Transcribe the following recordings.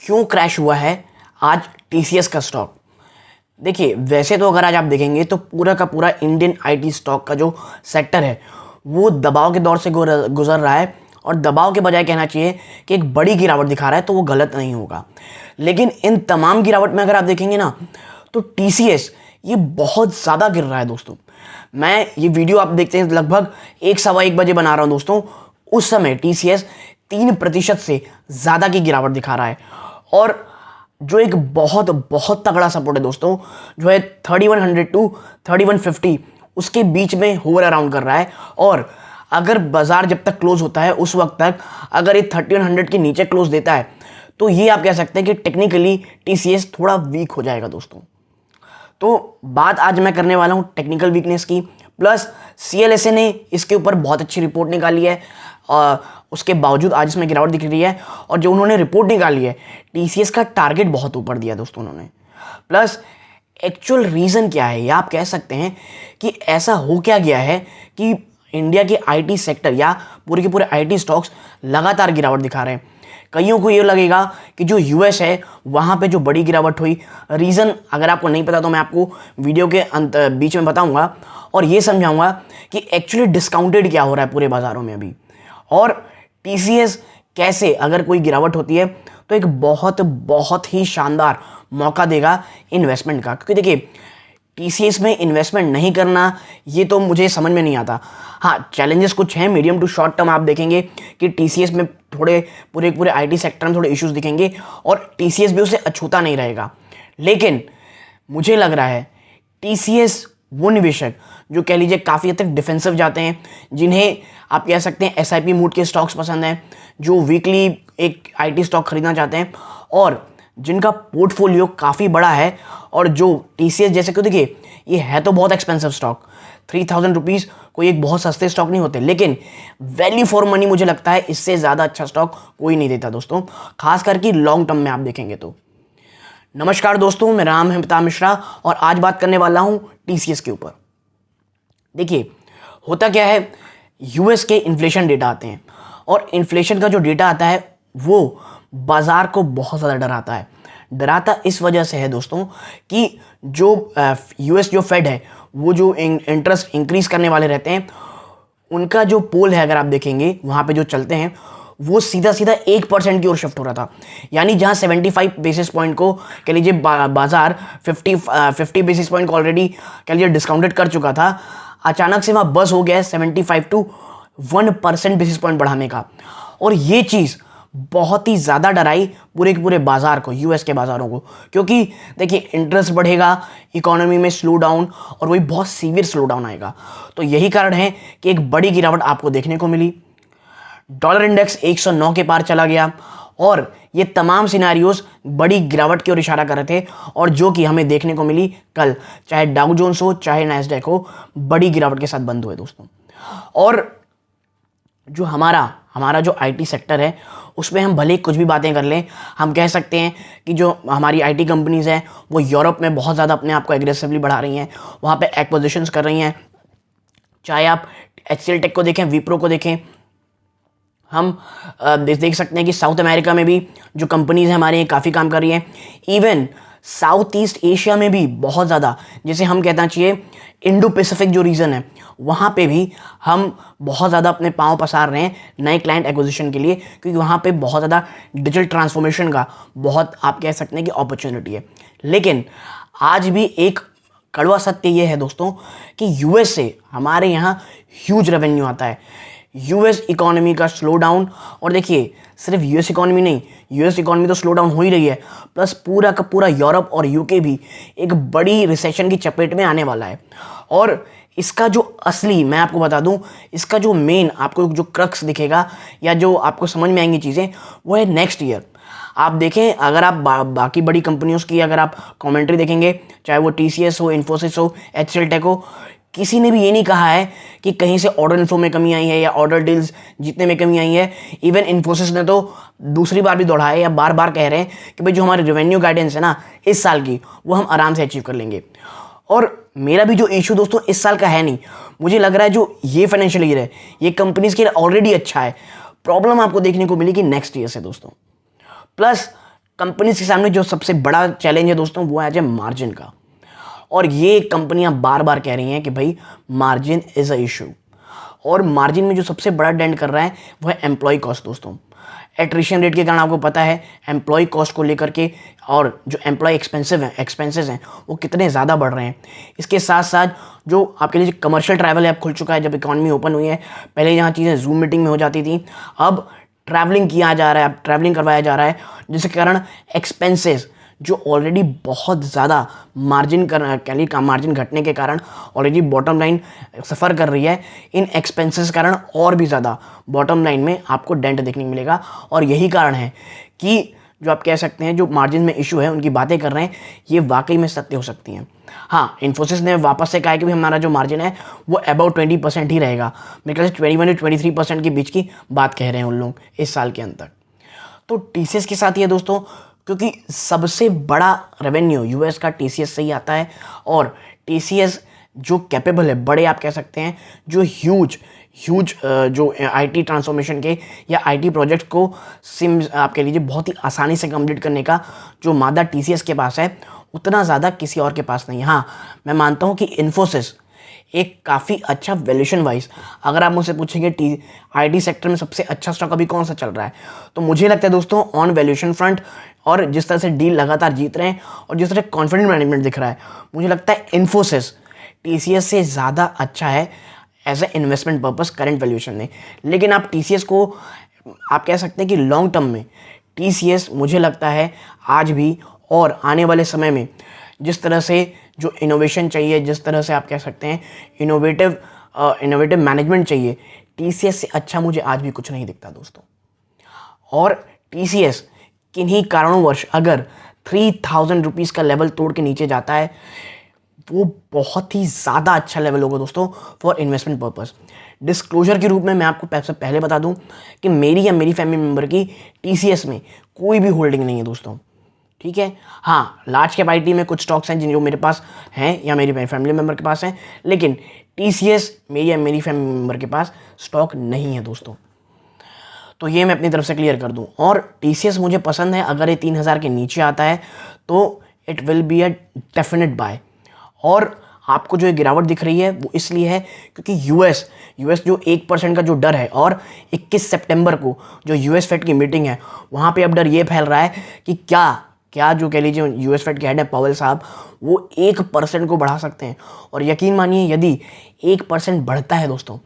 क्यों क्रैश हुआ है आज टीसीएस का स्टॉक। देखिए, वैसे तो अगर आज आप देखेंगे तो पूरा का पूरा इंडियन आईटी स्टॉक का जो सेक्टर है वो दबाव के दौर से गुजर रहा है, और दबाव के बजाय कहना चाहिए कि एक बड़ी गिरावट दिखा रहा है, तो वो गलत नहीं होगा। लेकिन इन तमाम गिरावट में अगर आप देखेंगे ना, तो टीसीएस ये बहुत ज़्यादा गिर रहा है दोस्तों। मैं ये वीडियो आप देखते हैं लगभग 1 सवा 1 बजे बना रहा हूँ दोस्तों। उस समय टीसीएस 3% से ज़्यादा की गिरावट दिखा रहा है, और जो एक बहुत बहुत तगड़ा सपोर्ट है दोस्तों, जो है 3100 टू 3150, उसके बीच में होवर अराउंड कर रहा है। और अगर बाजार जब तक क्लोज होता है उस वक्त तक अगर ये 3100 के नीचे क्लोज देता है, तो ये आप कह सकते हैं कि टेक्निकली टीसीएस थोड़ा वीक हो जाएगा दोस्तों। तो बात आज मैं करने वाला हूं टेक्निकल वीकनेस की, प्लस सीएलएसए ने इसके ऊपर बहुत अच्छी रिपोर्ट निकाली है, उसके बावजूद आज इसमें गिरावट दिख रही है। और जो उन्होंने रिपोर्ट निकाली है, टीसीएस का टारगेट बहुत ऊपर दिया दोस्तों उन्होंने। प्लस एक्चुअल रीज़न क्या है, या आप कह सकते हैं कि ऐसा हो क्या गया है कि इंडिया के आईटी सेक्टर या पूरे के पूरे आईटी स्टॉक्स लगातार गिरावट दिखा रहे हैं। कईयों को ये लगेगा कि जो यूएस है वहाँ पे जो बड़ी गिरावट हुई, रीज़न अगर आपको नहीं पता तो मैं आपको वीडियो के बीच में बताऊंगा और ये समझाऊंगा कि एक्चुअली डिस्काउंटेड क्या हो रहा है पूरे बाज़ारों में अभी, और टीसीएस कैसे अगर कोई गिरावट होती है तो एक बहुत बहुत ही शानदार मौका देगा इन्वेस्टमेंट का। क्योंकि देखिए, टीसीएस में इन्वेस्टमेंट नहीं करना ये तो मुझे समझ में नहीं आता। हाँ, चैलेंजेस कुछ हैं, मीडियम टू शॉर्ट टर्म आप देखेंगे कि टीसीएस में थोड़े पूरे आईटी सेक्टर में थोड़े इश्यूज दिखेंगे और टीसीएस भी उसे अछूता नहीं रहेगा। लेकिन मुझे लग रहा है टीसीएस वो निवेशक जो कह लीजिए काफ़ी हद तक डिफेंसिव जाते हैं, जिन्हें आप कह सकते हैं एसआईपी मूड के स्टॉक्स पसंद हैं, जो वीकली एक आईटी स्टॉक खरीदना चाहते हैं और जिनका पोर्टफोलियो काफ़ी बड़ा है, और जो टीसीएस जैसे कि देखिए ये है तो बहुत एक्सपेंसिव स्टॉक, 3000 रुपीज़ कोई एक बहुत सस्ते स्टॉक नहीं होते, लेकिन वैल्यू फॉर मनी मुझे लगता है इससे ज़्यादा अच्छा स्टॉक कोई नहीं देता दोस्तों, खास करके लॉन्ग टर्म में आप देखेंगे तो। नमस्कार दोस्तों, मेरा नाम है पिता मिश्रा और आज बात करने वाला हूं टीसीएस के ऊपर। देखिए, होता क्या है, यूएस के इन्फ्लेशन डेटा आते हैं और इन्फ्लेशन का जो डेटा आता है वो बाजार को बहुत ज़्यादा डराता है। डराता इस वजह से है दोस्तों कि जो यूएस जो फेड है वो जो इंटरेस्ट इंक्रीज करने वाले रहते हैं, उनका जो पोल है अगर आप देखेंगे वहाँ पे जो चलते हैं वो सीधा सीधा 1% की ओर शिफ्ट हो रहा था। यानी जहाँ 75 बेसिस पॉइंट को कह लीजिए बाजार 50 बेसिस पॉइंट को ऑलरेडी कह लीजिए डिस्काउंटेड कर चुका था, अचानक से वहाँ बस हो गया है 75 टू 1% बेसिस पॉइंट बढ़ाने का। और ये चीज़ बहुत ही ज़्यादा डराई पूरे के पूरे बाजार को, यूएस के बाजारों को, क्योंकि देखिए इंटरेस्ट बढ़ेगा, इकोनॉमी में स्लो डाउन और वही बहुत सीवियर स्लो डाउन आएगा। तो यही कारण है कि एक बड़ी गिरावट आपको देखने को मिली। डॉलर इंडेक्स 109 के पार चला गया और ये तमाम सिनारियोज बड़ी गिरावट की ओर इशारा कर रहे थे, और जो कि हमें देखने को मिली कल, चाहे डाउ जोन्स हो चाहे नैस्डैक हो, बड़ी गिरावट के साथ बंद हुए दोस्तों। और जो हमारा जो आईटी सेक्टर है उसमें हम भले कुछ भी बातें कर लें, हम कह सकते हैं कि जो हमारी आईटी कंपनीज़ हैं वो यूरोप में बहुत ज़्यादा अपने आप को एग्रेसिवली बढ़ा रही हैं, वहाँ पे एक्विजिशंस कर रही हैं। चाहे आप एचसीएल टेक को देखें, विप्रो को देखें, हम देख सकते हैं कि साउथ अमेरिका में भी जो कंपनीज़ हैं हमारे यहाँ काफ़ी काम कर रही हैं। इवन साउथ ईस्ट एशिया में भी बहुत ज़्यादा, जैसे हम कहना चाहिए इंडो पैसिफिक जो रीजन है वहाँ पे भी हम बहुत ज़्यादा अपने पाँव पसार रहे हैं नए क्लाइंट एक्विजिशन के लिए, क्योंकि वहाँ पे बहुत ज़्यादा डिजिटल ट्रांसफॉर्मेशन का बहुत आप कह सकते हैं कि अपॉर्चुनिटी है। लेकिन आज भी एक कड़वा सत्य ये है दोस्तों कि यूएस से हमारे यहाँ ह्यूज रेवेन्यू आता है। यूएस इकोनॉमी का स्लो डाउन, और देखिए सिर्फ यूएस इकोनॉमी नहीं, यूएस इकोनॉमी तो स्लो डाउन हो ही रही है, प्लस पूरा का पूरा यूरोप और यूके भी एक बड़ी रिसेशन की चपेट में आने वाला है। और इसका जो असली, मैं आपको बता दूं, इसका जो मेन आपको जो क्रक्स दिखेगा या जो आपको समझ में आएंगी चीज़ें वो है नेक्स्ट ईयर। आप देखें, अगर आप बाकी बड़ी कंपनियों की अगर आप कमेंट्री देखेंगे, चाहे वो टीसीएस हो, इन्फोसिस हो, एचसीएल टेक हो, किसी ने भी ये नहीं कहा है कि कहीं से ऑर्डर इन्फ्लो में कमी आई है या ऑर्डर डील्स जीतने में कमी आई है। इवन इन्फोसिस ने तो दूसरी बार भी दोहराया या बार बार कह रहे हैं कि भाई जो हमारे रेवेन्यू गाइडेंस है ना इस साल की, वो हम आराम से अचीव कर लेंगे। और मेरा भी जो इशू दोस्तों इस साल का है नहीं, मुझे लग रहा है जो ये फाइनेंशियल ईयर है ये कंपनीज के लिए ऑलरेडी अच्छा है। प्रॉब्लम आपको देखने को मिलेगी नेक्स्ट ईयर से दोस्तों। प्लस कंपनीज के सामने जो सबसे बड़ा चैलेंज है दोस्तों वो है मार्जिन का। और ये कंपनियां बार बार कह रही हैं कि भाई मार्जिन इज़ अ इशू। और मार्जिन में जो सबसे बड़ा डेंट कर रहा है वो है एम्प्लॉय कॉस्ट दोस्तों। एट्रिशन रेट के कारण आपको पता है एम्प्लॉय कॉस्ट को लेकर के और जो एम्प्लॉय एक्सपेंसेस हैं वो कितने ज़्यादा बढ़ रहे हैं। इसके साथ साथ जो आपके लिए कमर्शियल ट्रैवल ऐप खुल चुका है, जब इकॉनमी ओपन हुई है, पहले यहाँ चीज़ें जूम मीटिंग में हो जाती थी, अब ट्रैवलिंग किया जा रहा है, अब ट्रैवलिंग करवाया जा रहा है, जिसके कारण एक्सपेंसेस जो ऑलरेडी बहुत ज़्यादा मार्जिन घटने के कारण ऑलरेडी बॉटम लाइन सफ़र कर रही है, इन एक्सपेंसेस कारण और भी ज़्यादा बॉटम लाइन में आपको डेंट देखने को मिलेगा। और यही कारण है कि जो आप कह सकते हैं जो मार्जिन में इशू है उनकी बातें कर रहे हैं, ये वाकई में सत्य हो सकती हैं। हाँ, इन्फोसिस ने वापस से कहा है कि हमारा जो मार्जिन है वो अबाउट 20% ही रहेगा। मेरे ख्याल से 21 से 23% के बीच की बात कह रहे हैं उन लोग इस साल के अंत तक। तो टीसीएस के साथ ये दोस्तों, क्योंकि सबसे बड़ा रेवेन्यू यूएस का टीसीएस से ही आता है, और टीसीएस जो कैपेबल है, बड़े आप कह सकते हैं, जो ह्यूज जो आईटी ट्रांसफॉर्मेशन के या आईटी प्रोजेक्ट को आप कह लीजिए बहुत ही आसानी से कंप्लीट करने का जो मादा टीसीएस के पास है, उतना ज़्यादा किसी और के पास नहीं है। हाँ, मैं मानता हूँ कि इन्फोसिस एक काफ़ी अच्छा वैल्यूएशन वाइज, अगर आप मुझसे पूछेंगे आईटी सेक्टर में सबसे अच्छा स्टॉक अभी कौन सा चल रहा है, तो मुझे लगता है दोस्तों ऑन वैल्यूएशन फ्रंट और जिस तरह से डील लगातार जीत रहे हैं और जिस तरह कॉन्फिडेंट मैनेजमेंट दिख रहा है, मुझे लगता है इन्फोसिस टीसीएस से ज़्यादा अच्छा है as a investment purpose current valuation में। लेकिन आप टीसीएस को आप कह सकते हैं कि लॉन्ग टर्म में टीसीएस मुझे लगता है आज भी और आने वाले समय में जिस तरह से जो इनोवेशन चाहिए, जिस तरह से आप कह सकते हैं इनोवेटिव मैनेजमेंट चाहिए, टीसीएस से अच्छा मुझे आज भी कुछ नहीं दिखता दोस्तों। और टीसीएस किन्हीं कारणोंवश अगर 3000 रुपीज़ का लेवल तोड़ के नीचे जाता है, वो बहुत ही ज़्यादा अच्छा लेवल होगा दोस्तों फॉर इन्वेस्टमेंट पर्पस। डिस्क्लोजर के रूप में मैं आपको सबसे पहले बता दूं कि मेरी या मेरी फैमिली मेम्बर की टीसीएस में कोई भी होल्डिंग नहीं है दोस्तों, ठीक है। हाँ, लार्ज कैप आईटी में कुछ स्टॉक्स हैं जो मेरे पास हैं या मेरी फैमिली मेम्बर के पास हैं, लेकिन टीसीएस मेरी या मेरी फैमिली मेम्बर के पास स्टॉक नहीं है दोस्तों। तो ये मैं अपनी तरफ से क्लियर कर दूं। और टीसीएस मुझे पसंद है, अगर ये 3000 के नीचे आता है तो it will be a definite buy. और आपको जो गिरावट दिख रही है वो इसलिए है क्योंकि यूएस जो 1% का जो डर है, और 21 सितंबर को जो यूएस फेड की मीटिंग है वहाँ पे अब डर ये फैल रहा है कि क्या जो कह लीजिए यूएस फेड के हेड है पावेल साहब, वो 1% को बढ़ा सकते हैं। और यकीन मानिए यदि 1% बढ़ता है दोस्तों,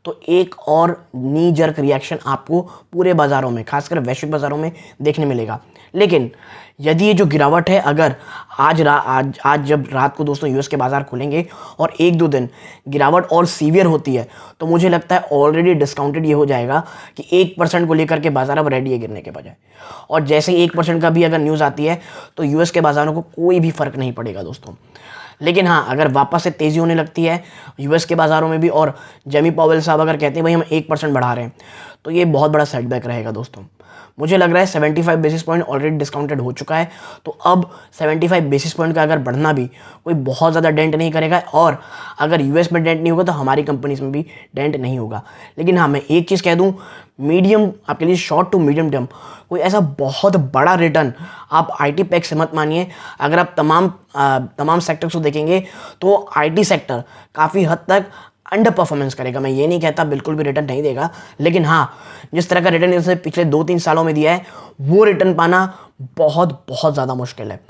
तो एक और नी जर्क रिएक्शन आपको पूरे बाज़ारों में, खासकर वैश्विक बाज़ारों में देखने मिलेगा। लेकिन यदि ये जो गिरावट है, अगर आज जब रात को दोस्तों यूएस के बाज़ार खुलेंगे और 1-2 दिन गिरावट और सीवियर होती है, तो मुझे लगता है ऑलरेडी डिस्काउंटेड ये हो जाएगा कि 1% को लेकर के बाज़ार अब रेडी है गिरने के बजाय। और जैसे 1% का भी अगर न्यूज़ आती है तो यूएस के बाज़ारों को कोई भी फ़र्क नहीं पड़ेगा दोस्तों। लेकिन हाँ, अगर वापस से तेज़ी होने लगती है यूएस के बाज़ारों में भी, और जेमी पावेल साहब अगर कहते हैं भाई हम 1% बढ़ा रहे हैं, तो ये बहुत बड़ा सेटबैक रहेगा दोस्तों। मुझे लग रहा है 75 बेसिस पॉइंट ऑलरेडी डिस्काउंटेड हो चुका है, तो अब 75 बेसिस पॉइंट का अगर बढ़ना भी कोई बहुत ज़्यादा डेंट नहीं करेगा। और अगर यूएस में डेंट नहीं होगा तो हमारी कंपनीज में भी डेंट नहीं होगा। लेकिन हाँ, मैं एक चीज़ कह दूँ, मीडियम आपके लिए शॉर्ट टू मीडियम टर्म कोई ऐसा बहुत बड़ा रिटर्न आप आईटी पैक से मत मानिए। अगर आप तमाम सेक्टर्स को देखेंगे तो आईटी सेक्टर काफ़ी हद तक अंडर परफॉर्मेंस करेगा। मैं ये नहीं कहता बिल्कुल भी रिटर्न नहीं देगा, लेकिन हाँ, जिस तरह का रिटर्न इसे पिछले 2-3 सालों में दिया है, वो रिटर्न पाना बहुत बहुत ज़्यादा मुश्किल है।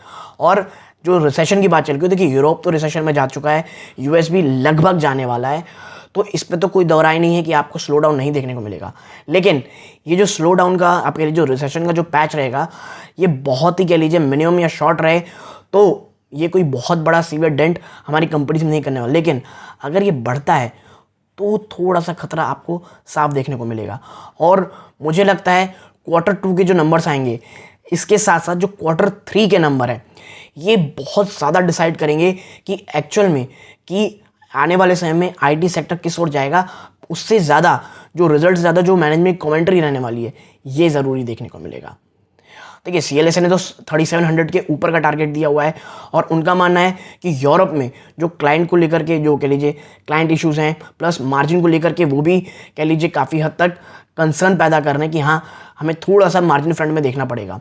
और जो रिसेशन की बात चल रही है, देखिए यूरोप तो रिसेशन में जा चुका है, यूएस भी लगभग जाने वाला है, तो इस पर तो कोई दौराई नहीं है कि आपको स्लो डाउन नहीं देखने को मिलेगा। लेकिन ये जो स्लो डाउन का आपके लिए जो रिसेशन का जो पैच रहेगा, ये बहुत ही कह लीजिए मिनिमम या शॉर्ट रहे तो ये कोई बहुत बड़ा सीवियर डेंट हमारी कंपनीज में नहीं करने वाला। लेकिन अगर ये बढ़ता है तो थोड़ा सा खतरा आपको साफ देखने को मिलेगा। और मुझे लगता है Q2 के जो नंबर्स आएंगे, इसके साथ साथ जो Q3 के नंबर हैं, ये बहुत ज़्यादा डिसाइड करेंगे कि एक्चुअल में कि आने वाले समय में आईटी सेक्टर किस ओर जाएगा। उससे ज़्यादा जो रिजल्ट, ज़्यादा जो मैनेजमेंट कमेंट्री रहने वाली है, ये ज़रूरी देखने को मिलेगा। देखिए, CLSA ने तो 3700 के ऊपर का टारगेट दिया हुआ है, और उनका मानना है कि यूरोप में जो क्लाइंट को लेकर के जो कह लीजिए क्लाइंट इश्यूज़ हैं, प्लस मार्जिन को लेकर के वो भी कह लीजिए काफ़ी हद तक कंसर्न पैदा कर रहे हैं कि हाँ, हमें थोड़ा सा मार्जिन फ्रंट में देखना पड़ेगा।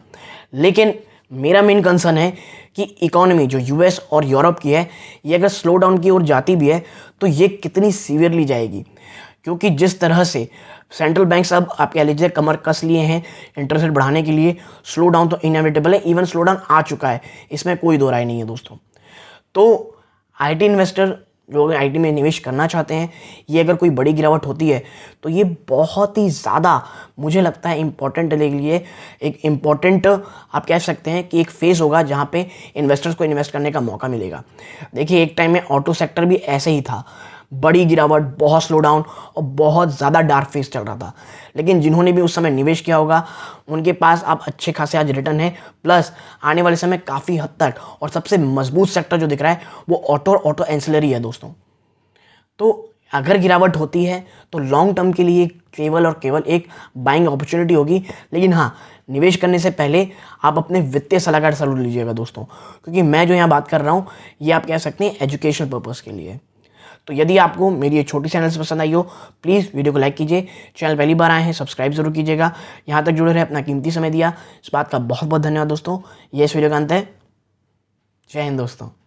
लेकिन मेरा मेन कंसर्न है कि इकोनॉमी जो यूएस और यूरोप की है, ये अगर स्लो डाउन की ओर जाती भी है तो ये कितनी सीवियरली जाएगी, क्योंकि जिस तरह से सेंट्रल बैंक्स अब आप कह लीजिए कमर कस लिए हैं इंटरेस्ट रेट बढ़ाने के लिए, स्लो डाउन तो इनएविटेबल है, इवन स्लो डाउन आ चुका है, इसमें कोई दो राय नहीं है दोस्तों। तो आईटी इन्वेस्टर जो आईटी में निवेश करना चाहते हैं, ये अगर कोई बड़ी गिरावट होती है तो ये बहुत ही ज़्यादा मुझे लगता है इम्पोर्टेंट के लिए एक इम्पॉर्टेंट आप कह सकते हैं कि एक फेज़ होगा जहाँ पे इन्वेस्टर्स को इन्वेस्ट करने का मौका मिलेगा। देखिए एक टाइम में ऑटो सेक्टर भी ऐसे ही था, बड़ी गिरावट, बहुत स्लो डाउन और बहुत ज़्यादा डार्क फेज चल रहा था, लेकिन जिन्होंने भी उस समय निवेश किया होगा उनके पास अब अच्छे खासे आज रिटर्न है, प्लस आने वाले समय काफ़ी हद तक और सबसे मजबूत सेक्टर जो दिख रहा है वो ऑटो और ऑटो एंसिलरी है दोस्तों। तो अगर गिरावट होती है तो लॉन्ग टर्म के लिए केवल और केवल एक बाइंग अपॉर्चुनिटी होगी, लेकिन हाँ, निवेश करने से पहले आप अपने वित्तीय सलाहकार जरूर लीजिएगा दोस्तों, क्योंकि मैं जो यहाँ बात कर रहा हूँ ये आप कह सकते हैं एजुकेशनल पर्पज़ के लिए। तो यदि आपको मेरी ये छोटी चैनल से पसंद आई हो, प्लीज़ वीडियो को लाइक कीजिए, चैनल पहली बार आए हैं सब्सक्राइब जरूर कीजिएगा, यहाँ तक जुड़े रहे, अपना कीमती समय दिया, इस बात का बहुत बहुत धन्यवाद दोस्तों। ये इस वीडियो का अंत है। जय हिंद दोस्तों।